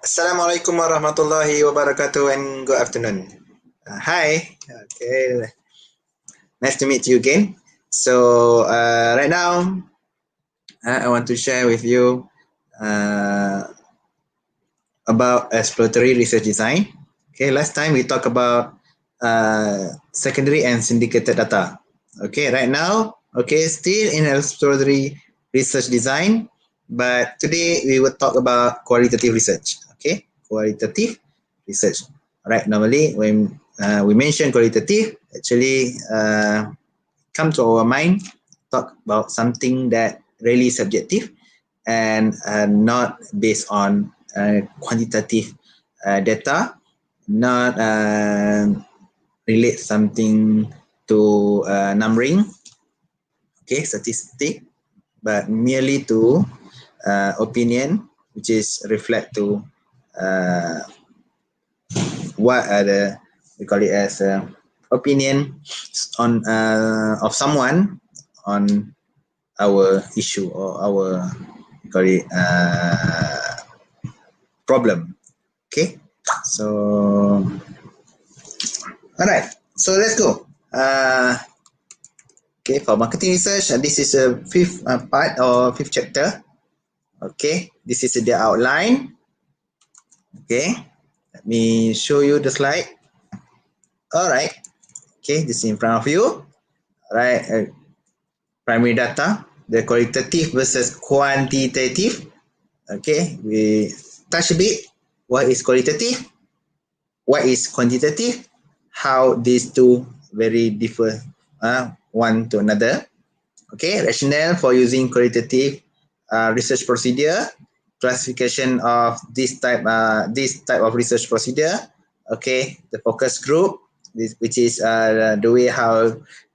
Assalamualaikum warahmatullahi wabarakatuh and good afternoon. Hi, okay, nice to meet you again. So right now, I want to share with you about exploratory research design. Okay, last time we talked about secondary and syndicated data. Okay, right now, okay, still in exploratory research design, but today we will talk about qualitative research. Okay, qualitative research. Alright, normally when we mention qualitative, actually come to our mind, talk about something that really subjective and not based on quantitative data, not relate something to numbering, okay, statistic, but merely to opinion, which is reflect to what are the, we call it as opinion on of someone on our issue or our, we call it problem. Okay, so all right, so let's go. Okay, for marketing research, this is a fifth part or fifth chapter. Okay, this is the outline. Okay, let me show you the slide. All right, okay, this is in front of you. All right, primary data, the qualitative versus quantitative. Okay, we touch a bit. What is qualitative? What is quantitative? How these two very differ one to another. Okay, rationale for using qualitative research procedure, classification of this type of research procedure. Okay, the focus group, which is the way how,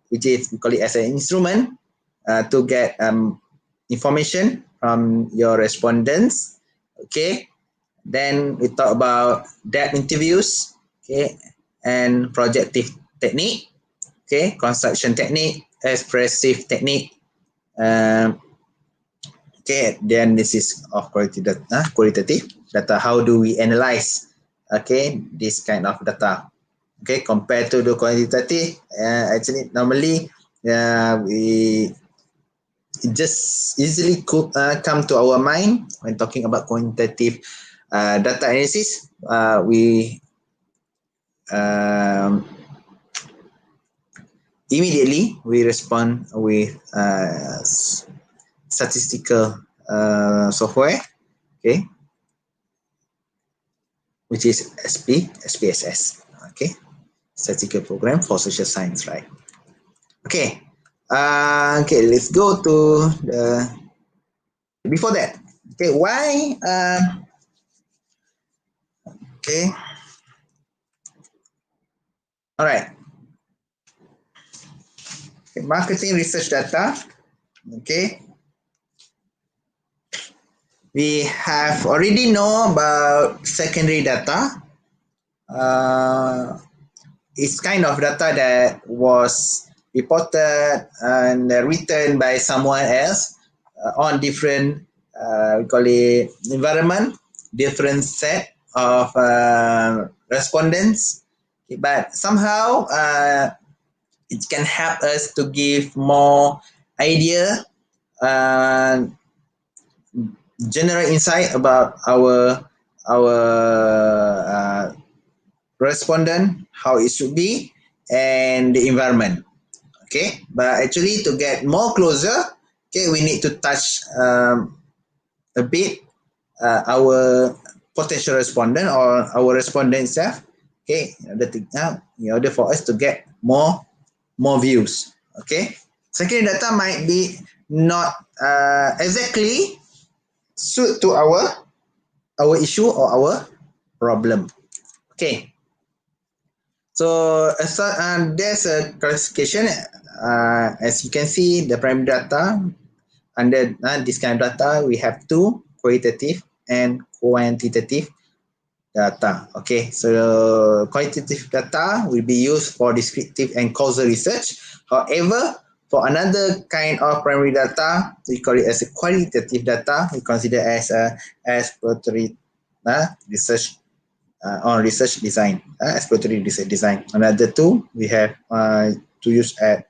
which is we call it as an instrument to get information from your respondents. Okay, then we talk about depth interviews, okay, and projective technique, okay, construction technique, expressive technique. Okay, then this is of qualitative data. How do we analyze, okay, this kind of data? Okay, compared to the quantitative, actually normally we just easily could come to our mind when talking about quantitative data analysis. We immediately we respond with statistical software, okay, which is SPSS, okay, statistical program for social science, right? Okay, okay, let's go to the, before that, okay, why, okay, all right, okay, marketing research data, okay, we have already know about secondary data. It's kind of data that was reported and written by someone else on different, we call it environment, different set of respondents. Okay, but somehow it can help us to give more idea and general insight about our respondent, how it should be, and the environment. Okay, but actually to get more closer, okay, we need to touch a bit our potential respondent or our respondent itself. Okay, in order for us to get more views. Okay, secondary data might be not exactly suit to our issue or our problem. Okay, so there's a classification. As you can see, the primary data, under this kind of data, we have two, qualitative and quantitative data. Okay, so quantitative data will be used for descriptive and causal research. However, for another kind of primary data, we call it as a qualitative data. We consider as a exploratory research on research design, exploratory research design. Another two we have to use at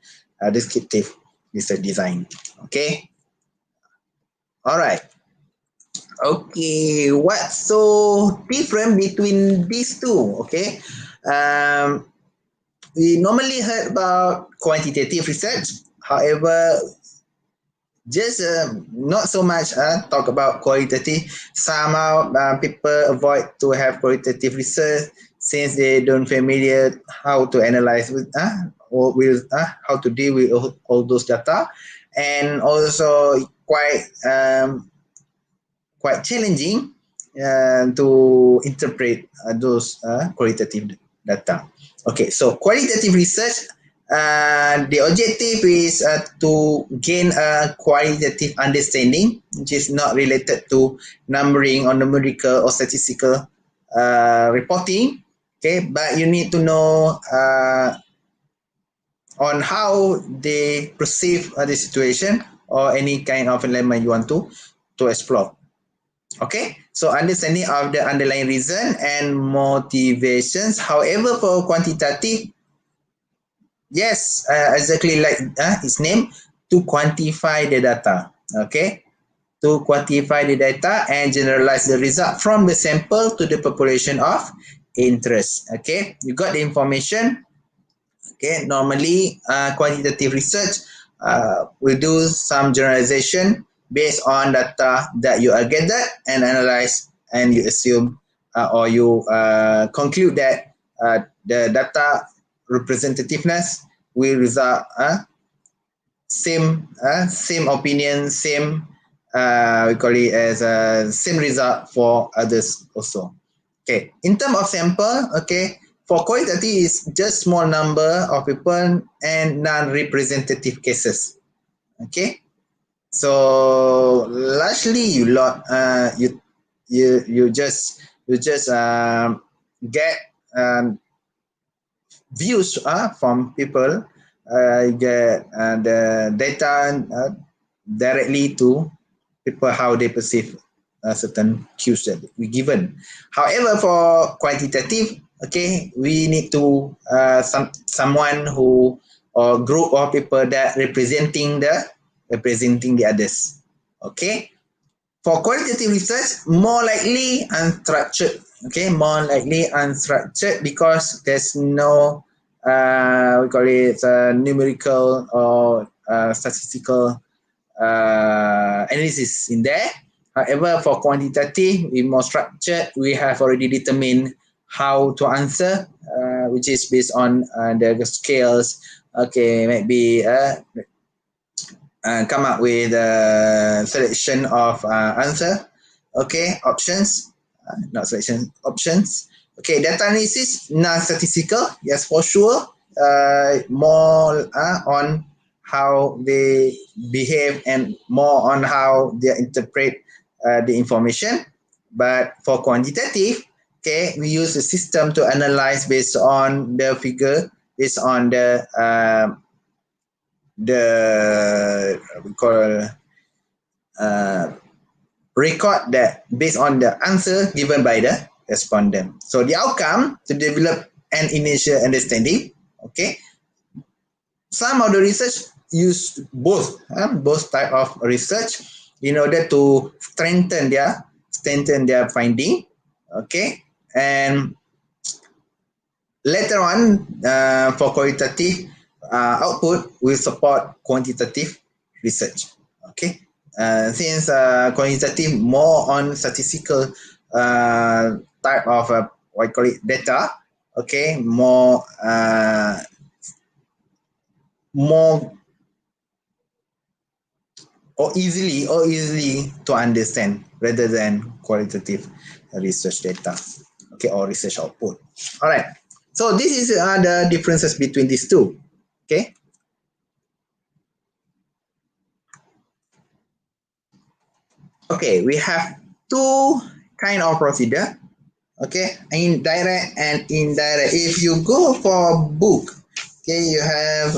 descriptive research design. Okay. All right. Okay. What's so different between these two? Okay. We normally heard about quantitative research. However, just not so much talk about qualitative. Somehow people avoid to have qualitative research since they don't familiar how to analyze with or with how to deal with all those data, and also quite challenging to interpret those qualitative data. Okay, so qualitative research, the objective is to gain a qualitative understanding, which is not related to numbering or numerical or statistical reporting. Okay, but you need to know on how they perceive the situation or any kind of element you want to explore. Okay, so understanding of the underlying reason and motivations. However, for quantitative, yes, exactly like its name, to quantify the data. Okay, to quantify the data and generalize the result from the sample to the population of interest. Okay, you got the information. Okay, normally quantitative research will do some generalization based on data that you are gathered and analyze, and you assume or you conclude that the data representativeness will result same opinion, same we call it as same result for others also. Okay, in terms of sample, okay, for qualitative is just small number of people and non-representative cases. Okay, so largely you just get views from people, get the data directly to people how they perceive certain cues that we given. However, for quantitative, okay, we need to someone who or group of people that representing the others. Okay, for qualitative research, more likely unstructured. Okay, more likely unstructured because there's no we call it numerical or statistical analysis in there. However, for quantitative, we more structured. We have already determined how to answer, which is based on the scales. Okay, maybe come up with a selection of answer. Okay, options, not selection, options. Okay, data analysis, non-statistical, yes, for sure. More on how they behave and more on how they interpret the information. But for quantitative, okay, we use a system to analyze based on the figure, based on the we call record that based on the answer given by the respondent. So the outcome to develop an initial understanding. Okay, some of the research use both type of research in order to strengthen their finding. Okay, and later on for qualitative output will support quantitative research. Okay, since quantitative more on statistical type of what I call it data. Okay, more or easily to understand rather than qualitative research data. Okay, or research output. All right. So this is the differences between these two. Okay. Okay, we have two kind of procedure. Okay, indirect and indirect. If you go for book, okay, you have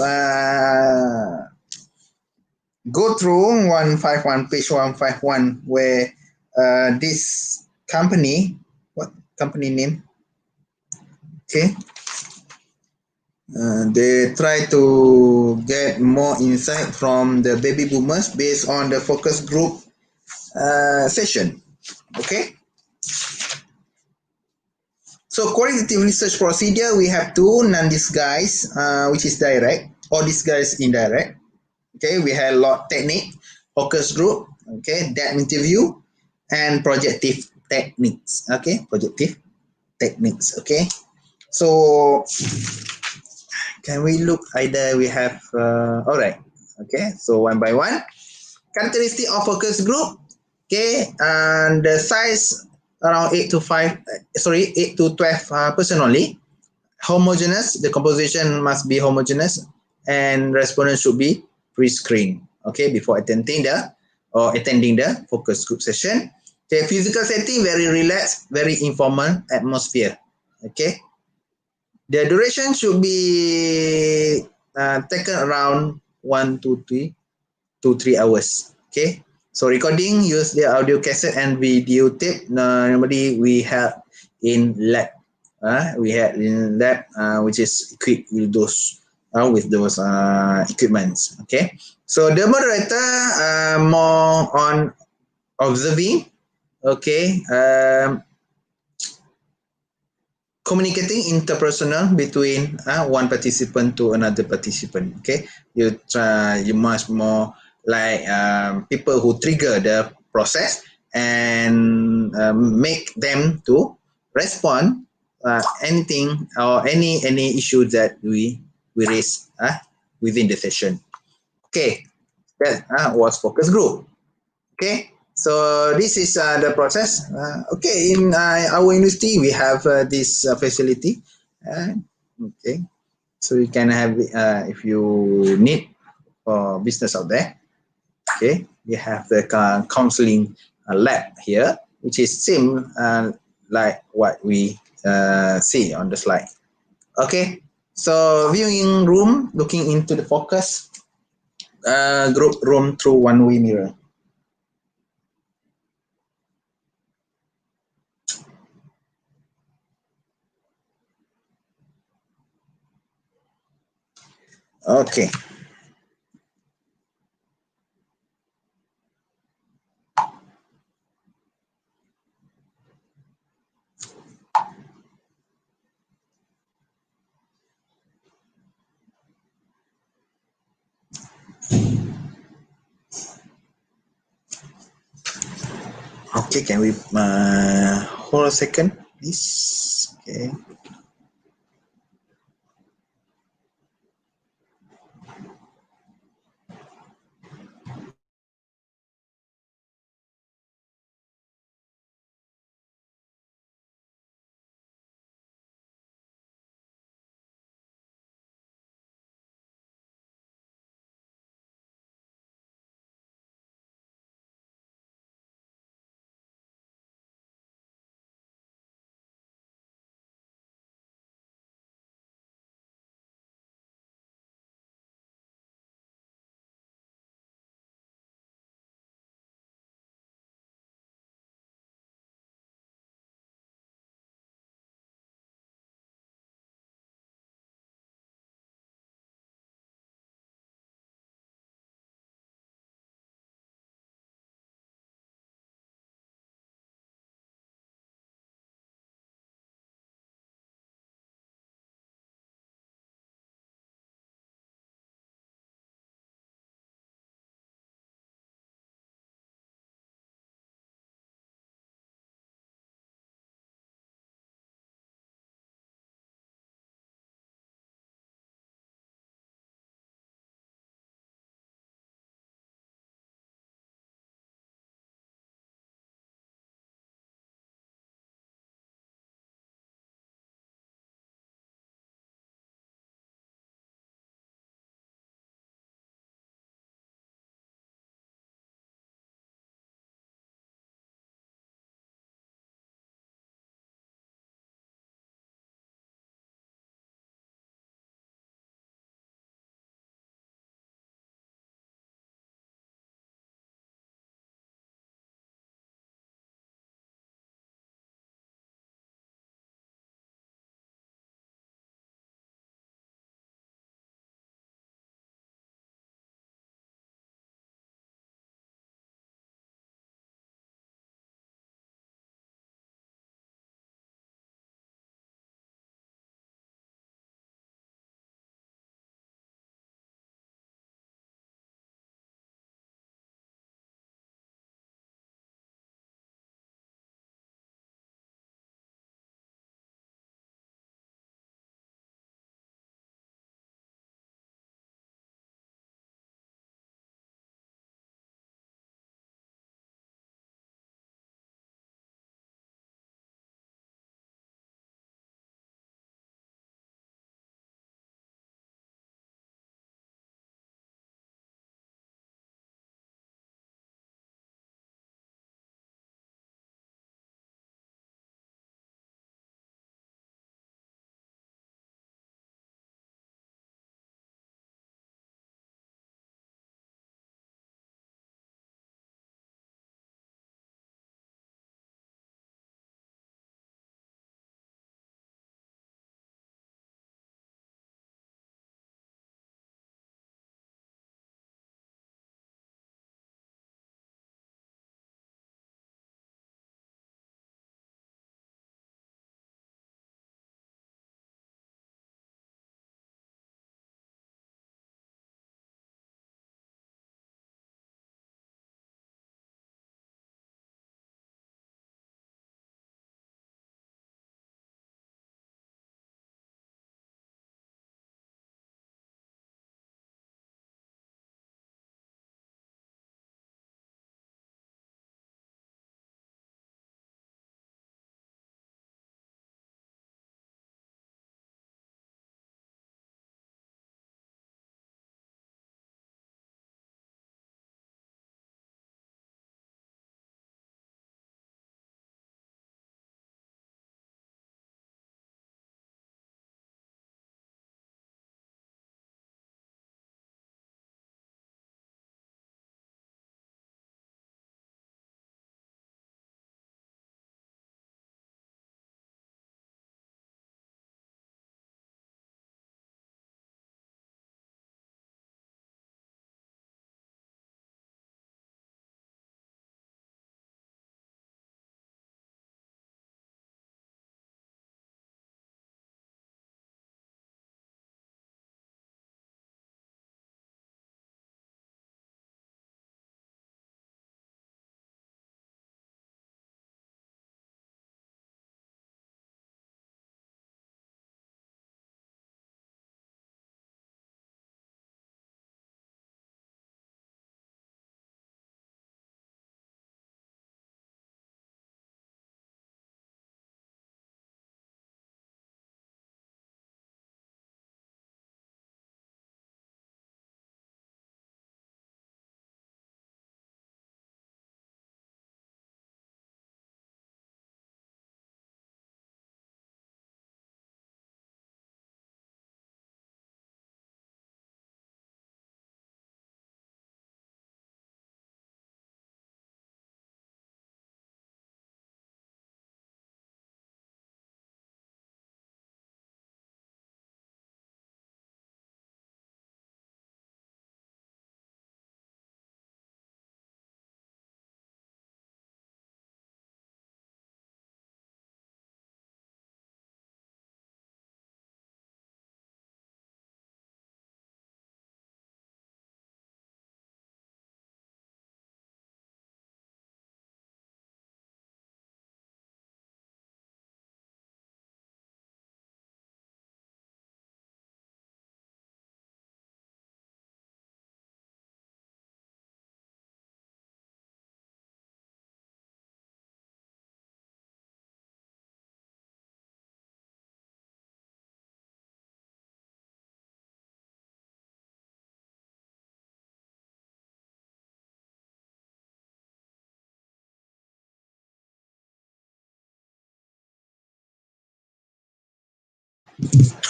go through 151 page 151 where this company what company name? Okay. They try to get more insight from the baby boomers based on the focus group session. Okay. So qualitative research procedure, we have two, non-disguised, which is direct, or disguised indirect. Okay, we have lot technique, focus group, okay, depth interview, and projective techniques. Okay, projective techniques. Okay, so can we look either we have, all right, okay, so one by one. Characteristic of focus group, okay, and the size around 8 to 5, sorry, 8 to 12 person only. Homogeneous, the composition must be homogeneous, and respondents should be pre-screened, okay, before attending the focus group session. Okay, physical setting, very relaxed, very informal atmosphere. Okay, the duration should be taken around 1 to 3 hours. Okay, so recording, use the audio cassette and video tape. Normally we have in lab. We had in lab, which is equipped with those equipments. Okay, so the moderator more on observing. Okay, communicating interpersonal between one participant to another participant. Okay, you must more like people who trigger the process and make them to respond anything or any issue that we raise within the session. Okay, that was focus group. Okay, so this is the process. Okay, in our university, we have this facility. Okay, so you can have if you need for business out there. Okay, we have the counseling lab here, which is same like what we see on the slide. Okay, so viewing room, looking into the focus group room through one-way mirror. Okay. Okay, can we hold a second, please? Okay.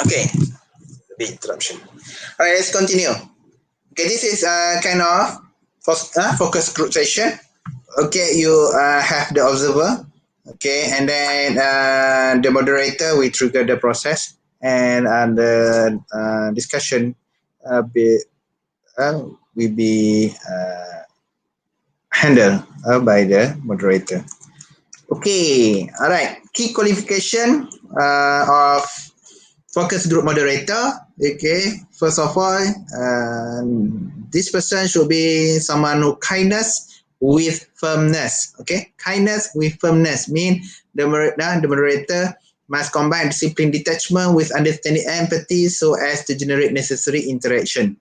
Okay, a bit interruption. All right, let's continue. Okay, this is kind of focus group session. Okay, you have the observer. Okay, and then the moderator will trigger the process, and the discussion be, will be handled by the moderator. Okay, all right. Key qualification of focus group moderator. Okay, first of all, this person should be someone who kindness with firmness. Okay, kindness with firmness mean the moderator must combine discipline detachment with understanding empathy so as to generate necessary interaction.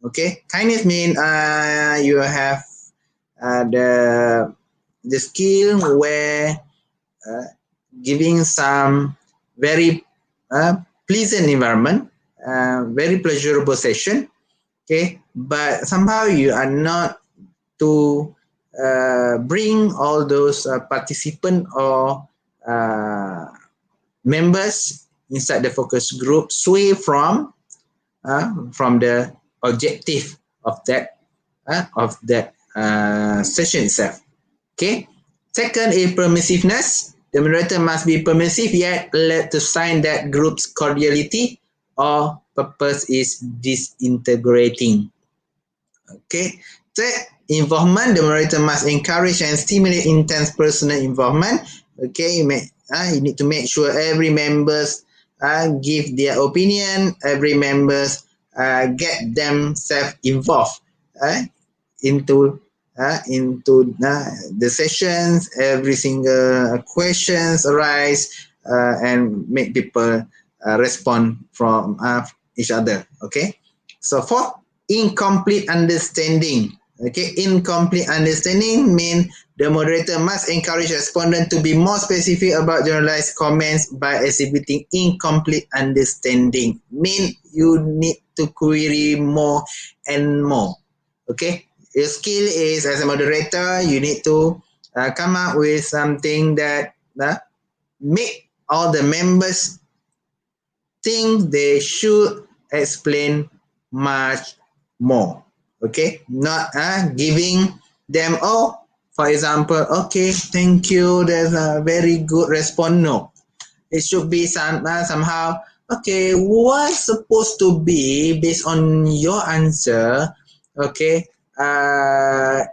Okay, kindness mean you have the skill where uh, giving some very pleasant environment, very pleasurable session. Okay, but somehow you are not to bring all those participant or uh, members inside the focus group sway from the objective of that session itself. Okay. Second is permissiveness. The moderator must be permissive yet let to sign that group's cordiality or purpose is disintegrating. Okay. Third, involvement. The moderator must encourage and stimulate intense personal involvement. Okay. You need to make sure every members give their opinion. Every members get themselves involved. Into the sessions, every single questions arise and make people respond from each other. Okay, so fourth, incomplete understanding. Okay, incomplete understanding mean the moderator must encourage respondent to be more specific about generalized comments by exhibiting incomplete understanding. Mean you need to query more and more. Okay, your skill is as a moderator, you need to come up with something that make all the members think they should explain much more. Okay, not giving them, oh, for example, okay, thank you, there's a very good response. No, it should be somehow, okay, what's supposed to be based on your answer. Okay,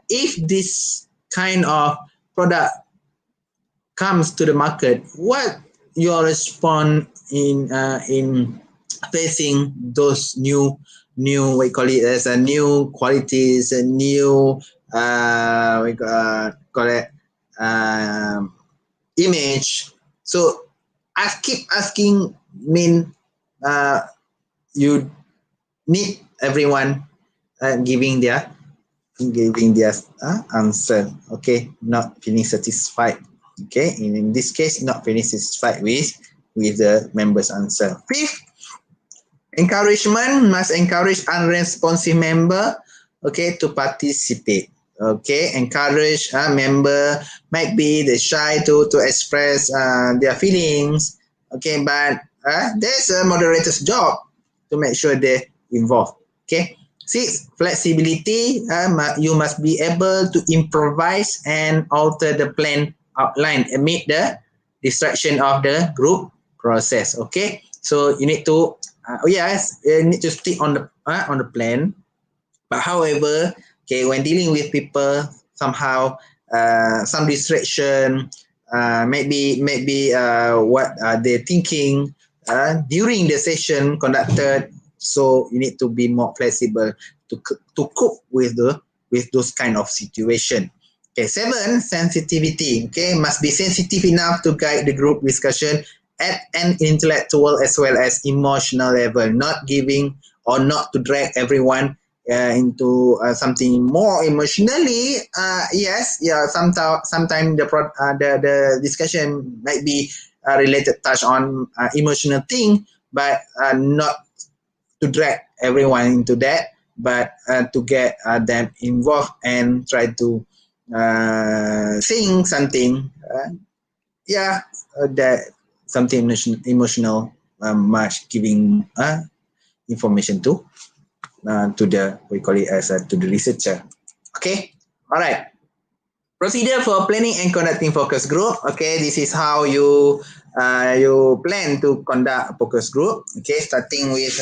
if this kind of product comes to the market, what your response in facing those new we call it as a new qualities, a new we call it image. So I keep asking mean you need everyone giving their answer. Okay, not feeling satisfied. Okay, in this case, not feeling satisfied with the member's answer. Fifth, encouragement must encourage unresponsive member, okay, to participate. Okay, encourage member might be the shy to express their feelings. Okay, but there's a moderator's job to make sure they're involved. Okay. Six, flexibility. You must be able to improvise and alter the plan outline amid the distraction of the group process. Okay, so you need to yes, you need to stick on the plan. But however, okay, when dealing with people, somehow some distraction, maybe what they're thinking during the session conducted. So you need to be more flexible to cope with those kind of situation. Okay, seven, sensitivity. Okay, must be sensitive enough to guide the group discussion at an intellectual as well as emotional level, not giving or not to drag everyone into something more emotionally. Yes, yeah. Sometimes the discussion might be related touch on emotional thing, but not to drag everyone into that, but to get them involved and try to saying something. Yeah, that something emotional much giving information to the, we call it as to the researcher. Okay, all right. Procedure for planning and conducting focus group. Okay, this is how you plan to conduct a focus group. Okay, starting with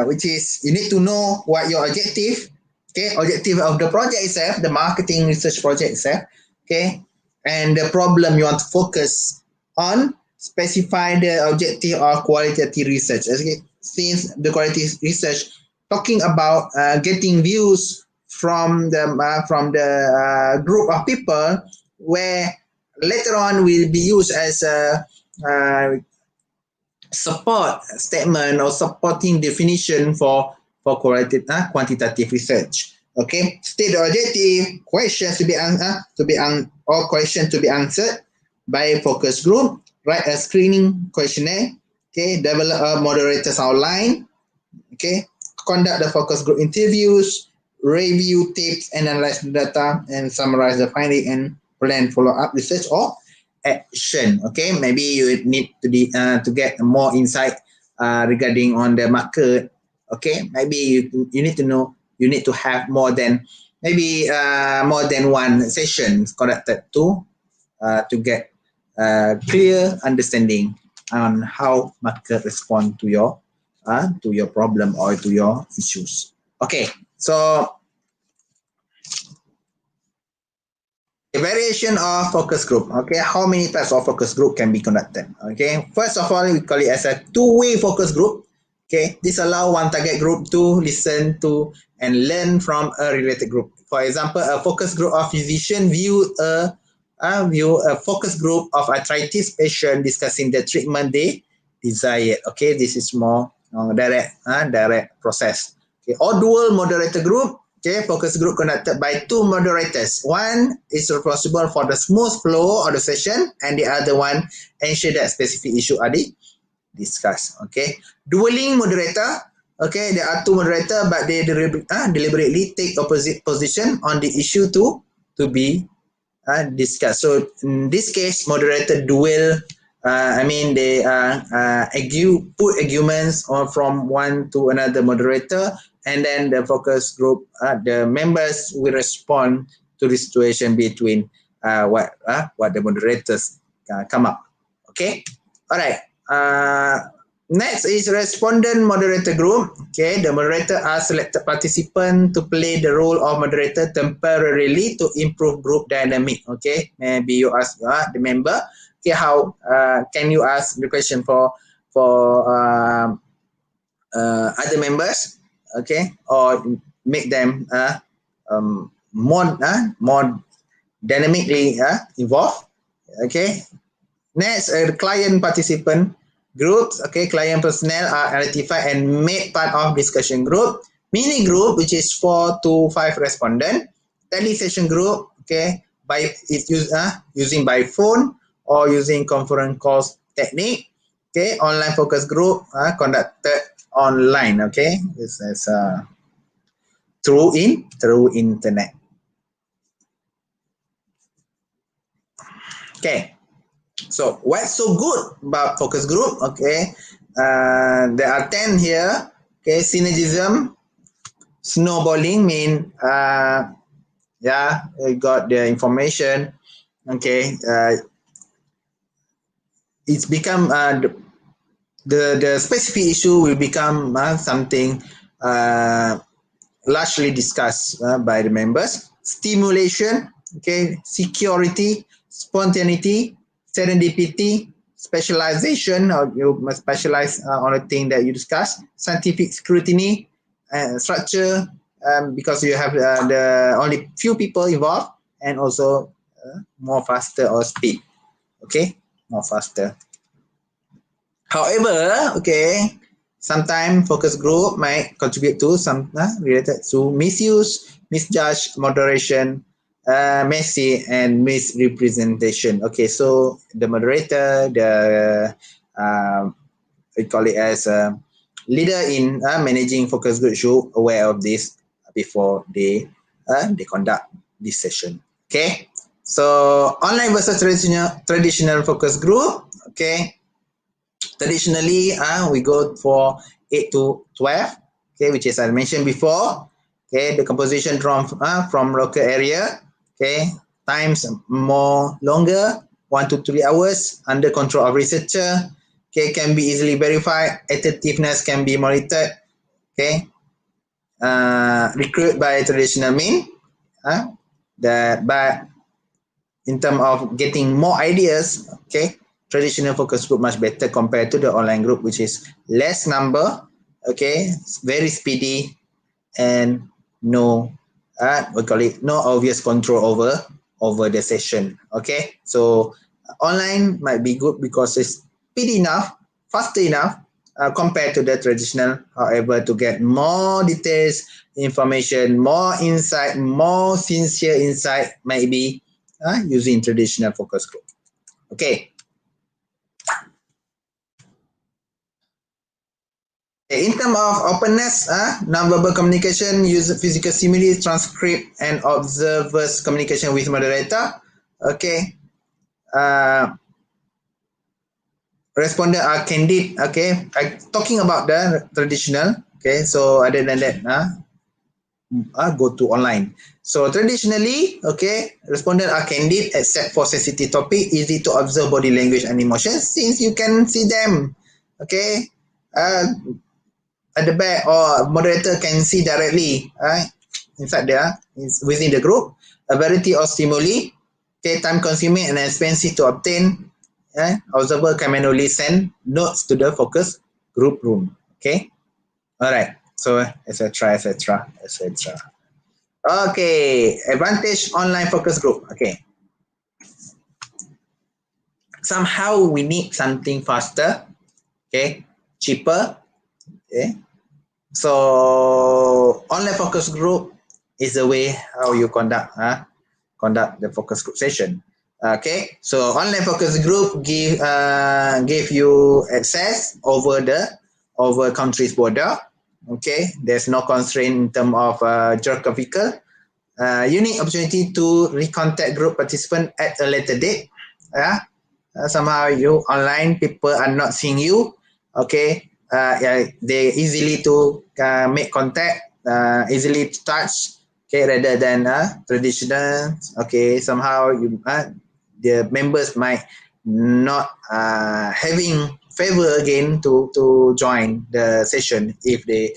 which is you need to know what your objective. Okay, objective of the project itself, the marketing research project itself. Okay, and the problem you want to focus on. Specify the objective of qualitative research. Okay, since the qualitative research talking about getting views from the group of people, where later on will be used as a support statement or supporting definition for quantitative research. Okay, state the objective, questions or question to be answered by a focus group. Write a screening questionnaire. Okay, develop a moderator's outline. Okay, conduct the focus group interviews, review tapes, analyze the data, and summarize the finding and plan follow-up research or action. Okay, maybe you need to get more insight regarding on the market. Okay, maybe you need to know, you need to have more than more than one session conducted to get clear understanding on how market respond to your problem or to your issues. Okay, so variation of focus group. Okay, how many types of focus group can be conducted? Okay, first of all, we call it as a two-way focus group. Okay, this allow one target group to listen to and learn from a related group. For example, a focus group of physician view a focus group of arthritis patient discussing the treatment they desire. Okay, this is more direct process. Okay, or dual moderator group. Okay, focus group conducted by two moderators. One is responsible for the smooth flow of the session, and the other one ensure that specific issue are discussed. Okay, dueling moderator. Okay, there are two moderators, but they deliberately take opposite position on the issue to be discussed. So in this case, moderator duel. They put arguments from one to another moderator, and then the focus group, the members will respond to the situation between what the moderators come up. Okay, all right. Next is respondent moderator group. Okay, the moderator are selected participant to play the role of moderator temporarily to improve group dynamic. Okay, maybe you ask the member, okay, how can you ask the question for other members, okay, or make them more dynamically involved. Okay, next, client participant groups. Okay, client personnel are identified and made part of discussion group. Mini group, which is 4 to 5 respondent. Tele session group. Okay, using by phone or using conference calls technique. Okay, online focus group conducted online. Okay, this is through internet. Okay. So what's so good about focus group? Okay, there are 10 here. Okay, synergism, snowballing mean we got the information. Okay, it's become the specific issue will become something largely discussed by the members. Stimulation, okay, security, spontaneity, serendipity, specialization, or you must specialize on a thing that you discuss. Scientific scrutiny, structure, because you have the only few people involved, and also more faster or speed. Okay, more faster. However, okay, sometimes focus group might contribute to some related to misuse, misjudge, moderation, messy, and misrepresentation. Okay, so the moderator, we call it as a leader in managing focus group, should aware of this before they conduct this session. Okay, so online versus traditional focus group. Okay, traditionally we go for 8 to 12, okay, which is I mentioned before. Okay, the composition from local area, okay, times more longer, 1 to 3 hours, under control of researcher, okay, can be easily verified, attentiveness can be monitored, okay, recruit by traditional mean, but in terms of getting more ideas, okay, traditional focus group much better compared to the online group, which is less number, okay, very speedy, and no, we call it no obvious control over the session. Okay, so online might be good because it's speedy enough, faster enough compared to the traditional. However, to get more details, information, more insight, more sincere insight, maybe using traditional focus group. Okay. In terms of openness, non-verbal communication, use physical stimuli, transcript, and observers communication with moderator. Okay. Respondent are candid. Okay. Talking about the traditional. Okay. So other than that, go to online. So traditionally, okay, respondent are candid except for sensitive topic, easy to observe body language and emotions since you can see them. Okay. At the back, or moderator can see directly inside there within the group. A variety of stimuli, okay, time consuming and expensive to obtain. Observer can manually send notes to the focus group room. Okay, all right. So etc. etc. etc. Okay, advantage online focus group. Okay, somehow we need something faster. Okay, cheaper. Okay, so online focus group is the way how you conduct the focus group session. Okay, so online focus group give you access over countries border. Okay, there's no constraint in terms of geographical. Unique opportunity to recontact group participant at a later date. Somehow you online people are not seeing you. Okay, they easily to make contact, easily to touch. Okay, rather than traditional. Okay, somehow the members might not having favor again to join the session if they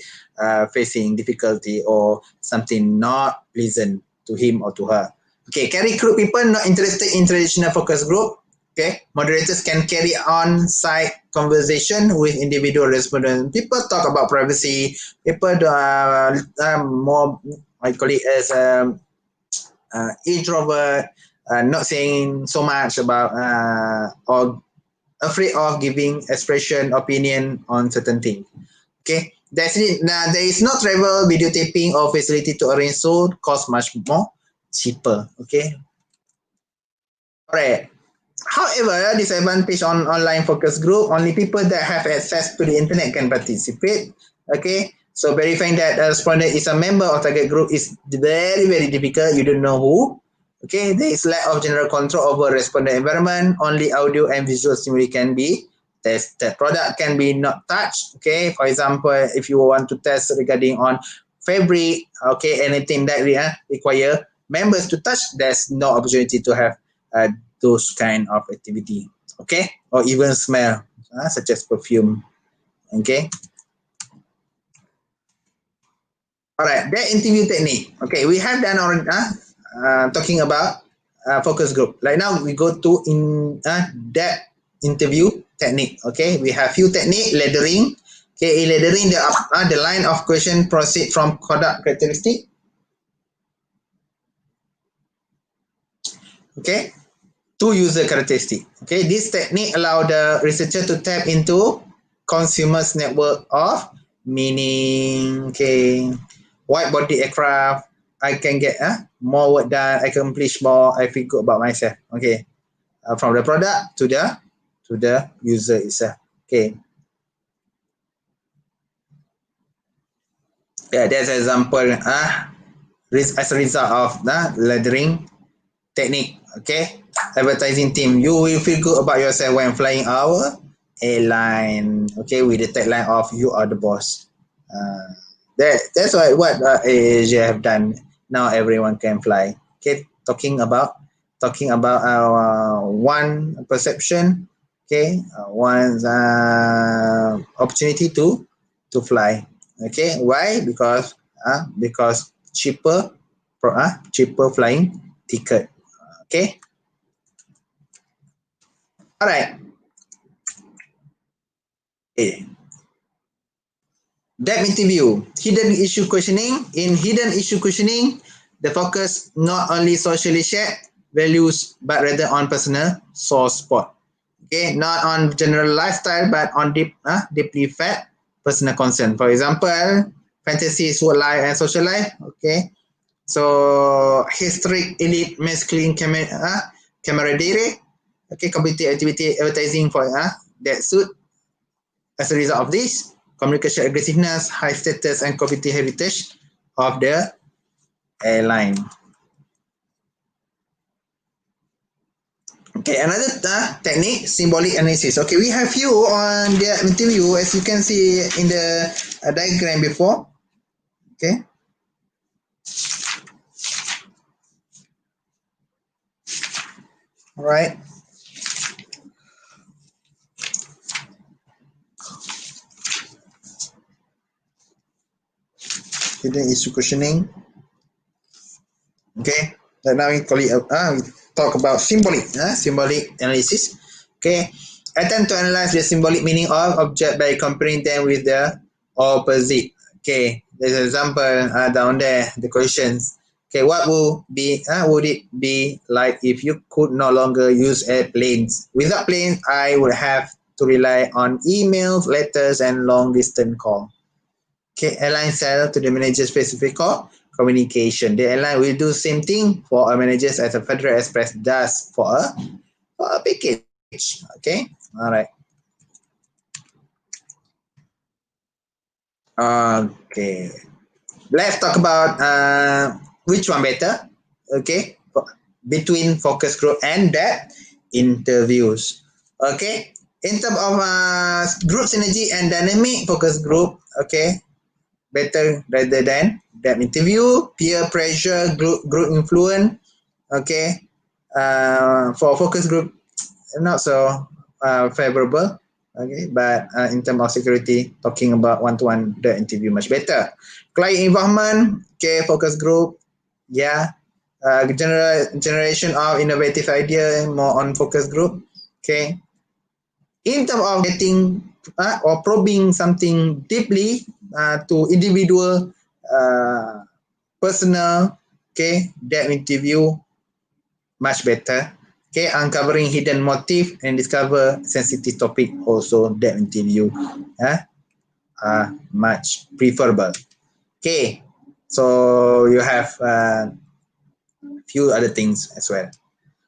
facing difficulty or something not pleasant to him or to her. Okay, can recruit people not interested in traditional focus group. Okay, moderators can carry on site conversation with individual respondents. People talk about privacy. People more, I call it as introvert, not saying so much about or afraid of giving expression, opinion on certain things. Okay, that's it. Now, there is no travel, videotaping, or facility to arrange, so cost much more cheaper. Okay, alright. However, disadvantage on online focus group, only people that have access to the internet can participate. Okay, so verifying that the respondent is a member of target group is very, very difficult. You don't know who. Okay, there is lack of general control over respondent environment. Only audio and visual stimuli can be tested. Product can be not touched. Okay, for example, if you want to test regarding on fabric, okay, anything that require members to touch, there's no opportunity to have those kind of activity. Okay, or even smell, such as perfume. Okay. All right, that interview technique. Okay, we have done already talking about focus group. Right now, we go to that interview technique. Okay, we have few technique, laddering. Okay, in laddering, the line of question proceed from conduct characteristic. Okay, to user characteristic. Okay, this technique allow the researcher to tap into consumers network of meaning. Okay, white body aircraft, I can get more work done, I can accomplish more, I feel good about myself. Okay, from the product to the user itself. Okay, yeah, that's an example as a result of the laddering technique. Okay, advertising team, you will feel good about yourself when flying our airline. Okay, with the tagline of "You are the boss." That's what Asia have done. Now everyone can fly. Okay, talking about one perception. Okay, one's opportunity to fly. Okay, why? Because cheaper flying ticket. Okay, all right. Okay. Depth interview, hidden issue questioning. In hidden issue questioning, the focus not only socially shared values but rather on personal sore spot. Okay, not on general lifestyle but on deeply felt personal concern. For example, fantasy is work life and social life. Okay, so historic elite masculine camaraderie. Okay, competitive activity advertising for that suit. As a result of this, communication aggressiveness, high status, and competitive heritage of the airline. Okay, another technique, symbolic analysis. Okay, we have few on the interview as you can see in the diagram before. Okay. All right. Hidden issue questioning. Okay. And now we call it we talk about symbolic analysis. Okay. Attempt to analyze the symbolic meaning of object by comparing them with the opposite. Okay. There's an example down there, the questions. Okay, what would it be like if you could no longer use airplanes? Without planes, I would have to rely on emails, letters, and long distance call. Okay, airline sell to the manager specific call communication. The airline will do same thing for a managers as a Federal Express does for a package. Okay, all right. Okay, let's talk about which one better. Okay, between focus group and that interviews. Okay, in terms of group synergy and dynamic focus group. Okay, better rather than that interview, peer pressure, group influence. Okay, for focus group, not so favorable. Okay, but in terms of security, talking about one-to-one, the interview much better. Client involvement, okay, focus group, yeah. Generation of innovative idea, more on focus group. Okay, in terms of getting or probing something deeply to individual personal, okay, that interview much better. Okay, uncovering hidden motive and discover sensitive topic also that interview much preferable. Okay, so you have few other things as well.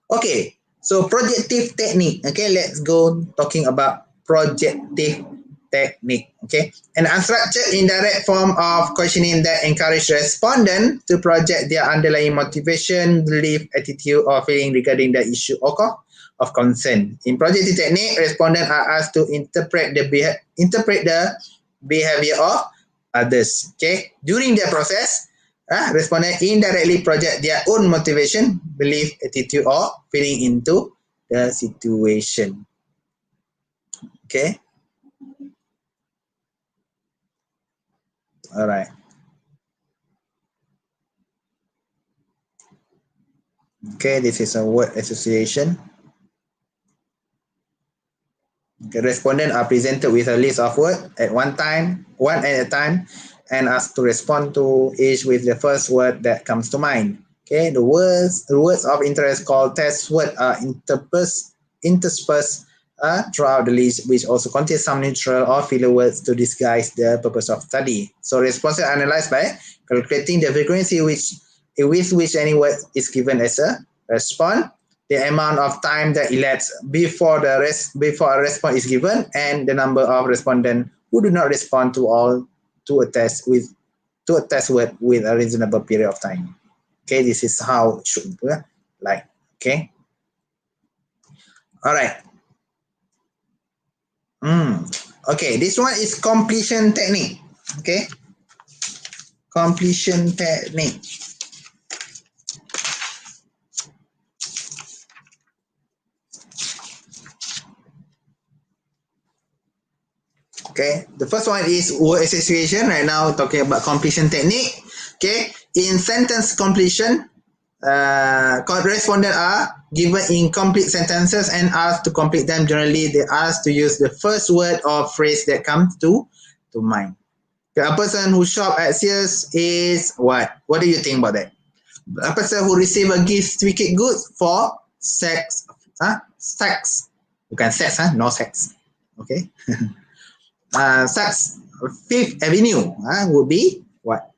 Okay, so projective technique. Okay, let's go talking about projective technique. Okay, an unstructured indirect form of questioning that encourage respondent to project their underlying motivation, belief, attitude, or feeling regarding the issue of concern. In projective technique, respondents are asked to interpret the behavior of others. Okay, during the process, respondent indirectly project their own motivation, belief, attitude, or feeling into the situation. Okay. All right. Okay, this is a word association. Okay, respondents are presented with a list of words at one at a time, and asked to respond to each with the first word that comes to mind. Okay, the words of interest called test word are interspersed throughout the list, which also contains some neutral or filler words to disguise the purpose of study. So responses are analyzed by calculating the frequency with which any word is given as a response, the amount of time that elapsed before a response is given, and the number of respondents who do not respond to a test word with a reasonable period of time. Okay, this is how it should like Okay. All right. Okay, this one is completion technique. Okay, completion technique. Okay, the first one is word association. Right now, talking about completion technique. Okay, in sentence completion, respondent are given incomplete sentences and asked to complete them. Generally, they asked to use the first word or phrase that comes to mind. Okay, a person who shop at Sears is what? What do you think about that? A person who receive a gift certificate goods for sex, sex, bukan sex, no sex. Okay. Sex Fifth Avenue would be what?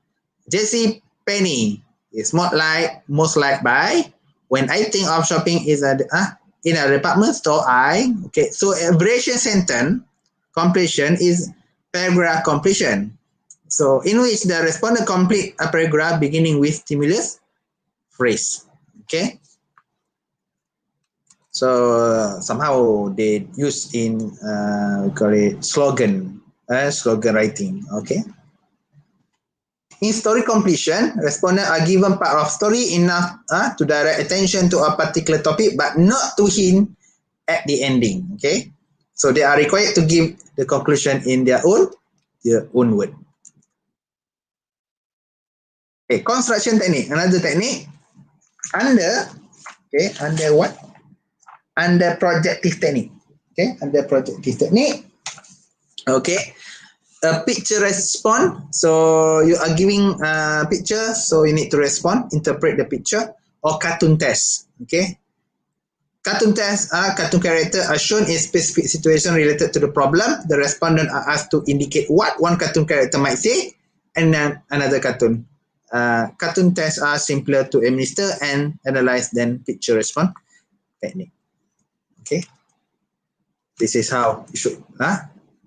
JC Penny is most liked by when I think of shopping is in a department store. Okay. So abbreviation sentence completion is paragraph completion. So in which the respondent complete a paragraph beginning with stimulus phrase. Okay. So somehow they use in we call it slogan writing. Okay. In story completion, respondents are given part of story enough to direct attention to a particular topic, but not to hint at the ending. Okay, so they are required to give the conclusion in their own word. Okay, construction technique, another technique under what? Under projective technique. Okay, under projective technique. Okay, a picture response. So you are giving a picture, so you need to respond, interpret the picture, or cartoon test. Okay. Cartoon test cartoon character are shown in specific situation related to the problem. The respondent are asked to indicate what one cartoon character might say, and then another cartoon. Cartoon tests are simpler to administer and analyze than picture response technique. Okay. This is how it should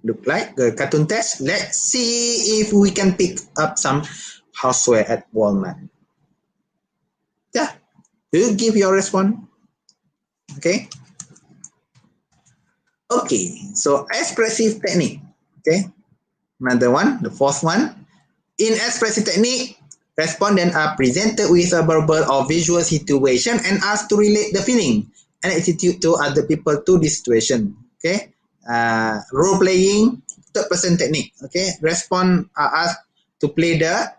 look like the cartoon test. Let's see if we can pick up some houseware at Walmart. Yeah, you give your response. Okay. Okay, so expressive technique. Okay, another one, the fourth one. In expressive technique, respondents are presented with a verbal or visual situation and asked to relate the feeling and attitude to other people to this situation. Okay, role playing, third person technique. Okay, respondent are asked to play the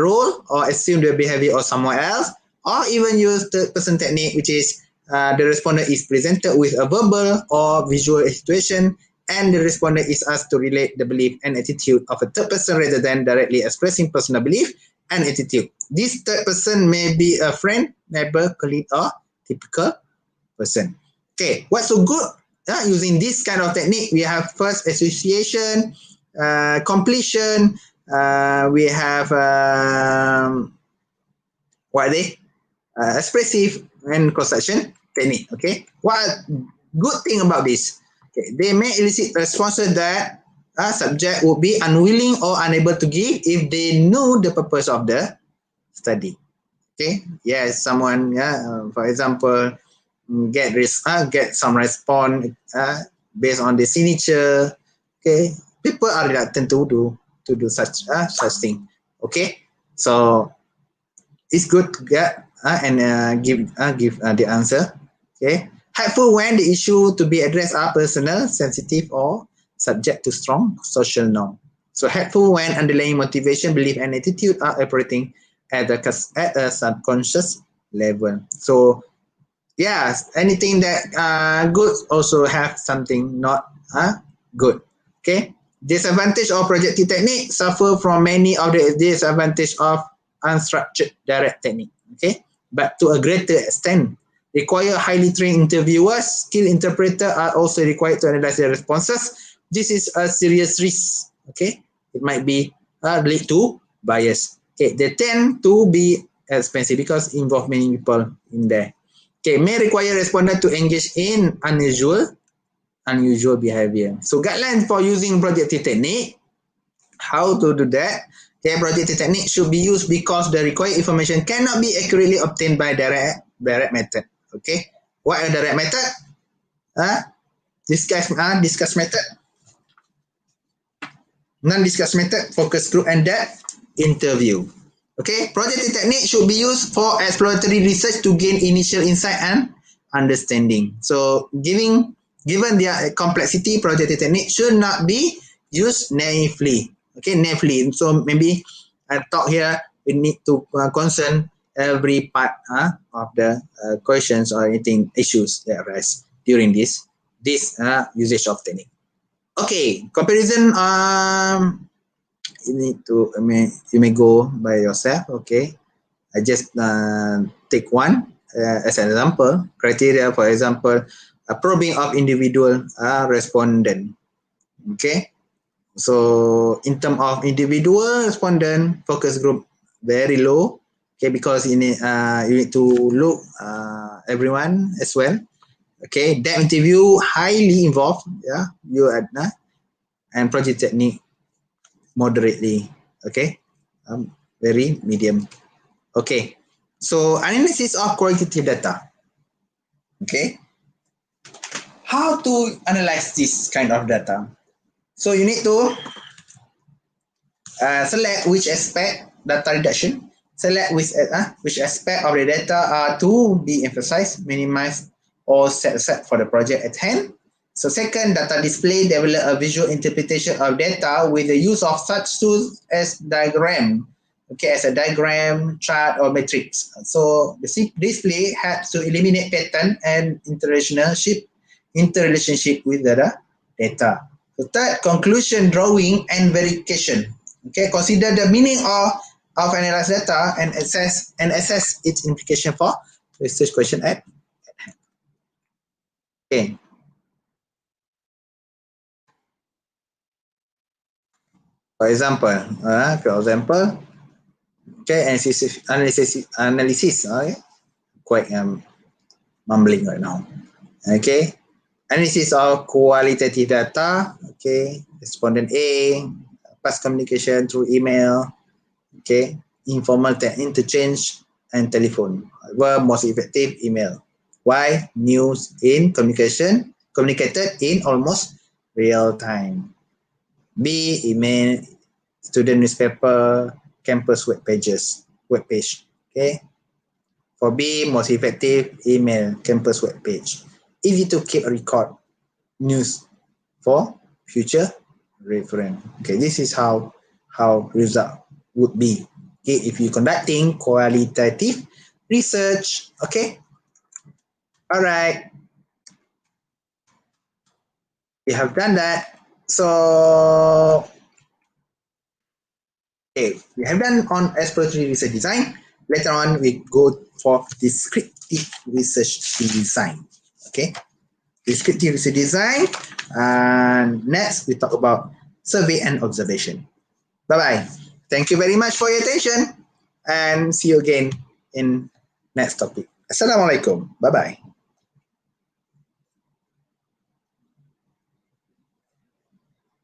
role or assume the behavior of someone else, or even use third person technique, which is the respondent is presented with a verbal or visual situation and the respondent is asked to relate the belief and attitude of a third person rather than directly expressing personal belief and attitude. This third person may be a friend, neighbor, colleague, or typical person. Okay, what's so good using this kind of technique? We have first association, completion, we have what are they? Expressive and construction technique. Okay, what good thing about this? Okay, they may elicit responses that a subject would be unwilling or unable to give if they know the purpose of the study. Okay, yes, someone, for example, get some response based on the signature. Okay, people are reluctant to do such thing. Okay, so it's good to get and give the answer. Okay, helpful when the issue to be addressed are personal, sensitive, or subject to strong social norm. So helpful when underlying motivation, belief, and attitude are operating at a subconscious level. So yes, anything that good also have something not good. Okay. Disadvantage of projective technique suffer from many of the disadvantage of unstructured direct technique. Okay. But to a greater extent, require highly trained interviewers, skilled interpreter are also required to analyze their responses. This is a serious risk. Okay. It might be lead to bias. Okay. They tend to be expensive because involve many people in there. Okay, may require respondent to engage in unusual behavior. So guidelines for using projective technique, how to do that? Okay, projective technique should be used because the required information cannot be accurately obtained by direct method. Okay, what are direct method? Discuss method, non-discuss method, focus group, and depth interview. Okay, projective technique should be used for exploratory research to gain initial insight and understanding. So, given their complexity, projective technique should not be used naively. Okay, naively. So maybe I talk here. We need to concern every part of the questions or anything issues that arise during this usage of technique. Okay, comparison. You need to. You may go by yourself. Okay, I just take one as an example. Criteria, for example, probing of individual respondent. Okay, so in terms of individual respondent, focus group very low. Okay, because you need to look everyone as well. Okay, depth interview highly involved. Yeah, you are and project technique moderately. Okay, very medium. Okay, so analysis of qualitative data. Okay, how to analyze this kind of data? So you need to select which aspect data reduction. Select which aspect of the data are to be emphasized, minimized, or set aside for the project at hand. So second, data display, develop a visual interpretation of data with the use of such tools as diagram. Okay, as a diagram, chart, or matrix. So the display helps to eliminate pattern and interrelationship with the data. So third, conclusion drawing and verification. Okay, consider the meaning of analyzed data and assess its implication for research question at hand. Okay. For example, okay, analysis. Okay, quite mumbling right now. Okay, analysis of qualitative data. Okay, respondent A, past communication through email. Okay, informal interchange and telephone were most effective email. Why? News in communicated in almost real time. B, email, student newspaper, campus web page. Okay. For B, most effective email, campus web page. Easy to keep a record news for future reference. Okay, this is how result would be. Okay, if you're conducting qualitative research. Okay, all right, we have done that. So okay, we have done on exploratory research design. Later on, we go for descriptive research design. Okay, descriptive research design, and next we talk about survey and observation. Bye-bye. Thank you very much for your attention, and see you again in next topic. Assalamualaikum. Bye-bye.